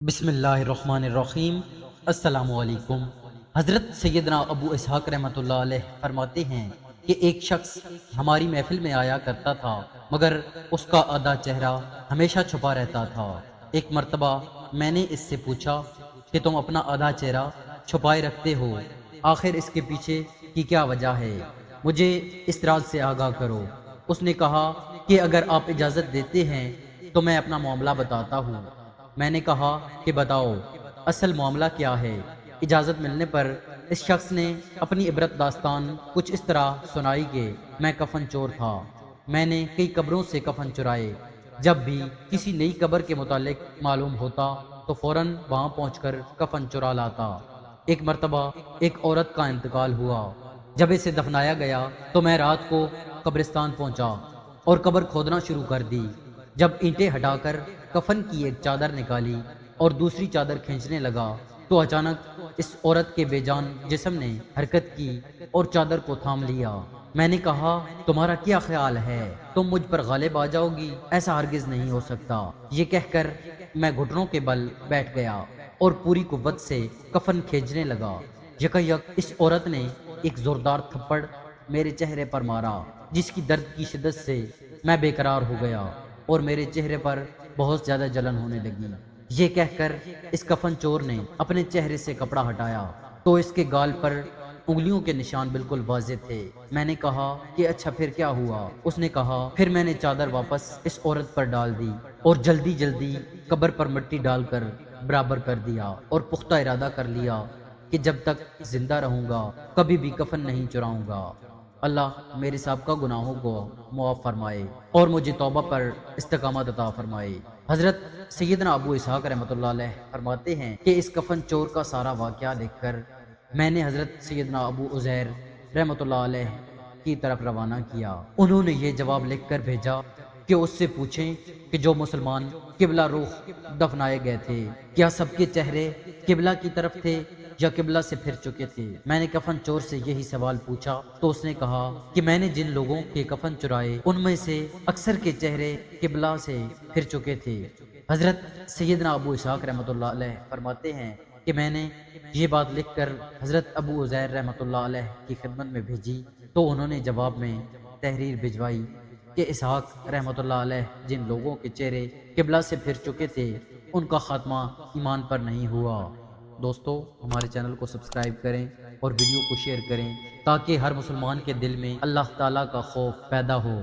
بسم اللہ الرحمن الرحیم۔ السلام علیکم۔ حضرت سیدنا ابو اسحاق رحمۃ اللہ علیہ فرماتے ہیں کہ ایک شخص ہماری محفل میں آیا کرتا تھا مگر اس کا آدھا چہرہ ہمیشہ چھپا رہتا تھا۔ ایک مرتبہ میں نے اس سے پوچھا کہ تم اپنا آدھا چہرہ چھپائے رکھتے ہو، آخر اس کے پیچھے کی کیا وجہ ہے؟ مجھے اس راز سے آگاہ کرو۔ اس نے کہا کہ اگر آپ اجازت دیتے ہیں تو میں اپنا معاملہ بتاتا ہوں۔ میں نے کہا کہ بتاؤ، اصل معاملہ کیا ہے؟ اجازت ملنے پر اس شخص نے اپنی عبرت داستان کچھ اس طرح سنائی کہ میں کفن چور تھا۔ میں نے کئی قبروں سے کفن چرائے۔ جب بھی کسی نئی قبر کے متعلق معلوم ہوتا تو فوراً وہاں پہنچ کر کفن چرا لاتا۔ ایک مرتبہ ایک عورت کا انتقال ہوا۔ جب اسے دفنایا گیا تو میں رات کو قبرستان پہنچا اور قبر کھودنا شروع کر دی۔ جب اینٹیں ہٹا کر کفن کی ایک چادر نکالی اور دوسری چادر کھینچنے لگا تو اچانک اس عورت کے بے جان جسم نے حرکت کی اور چادر کو تھام لیا۔ میں نے کہا، تمہارا کیا خیال ہے؟ تم مجھ پر غالب آ جاؤ گی؟ ایسا ہرگز نہیں ہو سکتا۔ یہ کہہ کر میں گھٹنوں کے بل بیٹھ گیا اور پوری قوت سے کفن کھینچنے لگا۔ یکایک اس عورت نے ایک زوردار تھپڑ میرے چہرے پر مارا، جس کی درد کی شدت سے میں بے قرار ہو گیا اور میرے چہرے پر بہت زیادہ جلن ہونے لگی۔ یہ کہہ کر اس کفن چور نے اپنے چہرے سے کپڑا ہٹایا تو اس کے گال پر انگلیوں کے نشان بالکل واضح تھے۔ میں نے کہا کہ اچھا پھر کیا ہوا؟ اس نے کہا، پھر میں نے چادر واپس اس عورت پر ڈال دی اور جلدی جلدی قبر پر مٹی ڈال کر برابر کر دیا اور پختہ ارادہ کر لیا کہ جب تک زندہ رہوں گا کبھی بھی کفن نہیں چراؤں گا۔ اللہ میرے سابقہ گناہوں کو معاف فرمائے اور مجھے توبہ پر استقامت عطا فرمائے۔ حضرت سیدنا ابو اسحاق رحمۃ اللہ علیہ فرماتے ہیں کہ اس کفن چور کا سارا واقعہ دیکھ کر میں نے حضرت سیدنا ابو عزیر رحمۃ اللہ علیہ کی طرف روانہ کیا۔ انہوں نے یہ جواب لکھ کر بھیجا کہ اس سے پوچھیں کہ جو مسلمان قبلہ رخ دفنائے گئے تھے کیا سب کے چہرے قبلہ کی طرف تھے یا قبلہ سے پھر چکے تھے؟ میں نے کفن چور سے یہی سوال پوچھا تو اس نے کہا کہ میں نے جن لوگوں کے کفن چرائے ان میں سے اکثر کے چہرے قبلہ سے پھر چکے تھے۔ حضرت سیدنا ابو اسحاق رحمۃ اللہ علیہ فرماتے ہیں کہ میں نے یہ بات لکھ کر حضرت ابو عزیر رحمۃ اللہ علیہ کی خدمت میں بھیجی تو انہوں نے جواب میں تحریر بھجوائی کہ اسحاق رحمۃ اللہ علیہ جن لوگوں کے چہرے قبلہ سے پھر چکے تھے ان کا خاتمہ ایمان پر نہیں ہوا۔ دوستو، ہمارے چینل کو سبسکرائب کریں اور ویڈیو کو شیئر کریں تاکہ ہر مسلمان کے دل میں اللہ تعالیٰ کا خوف پیدا ہو۔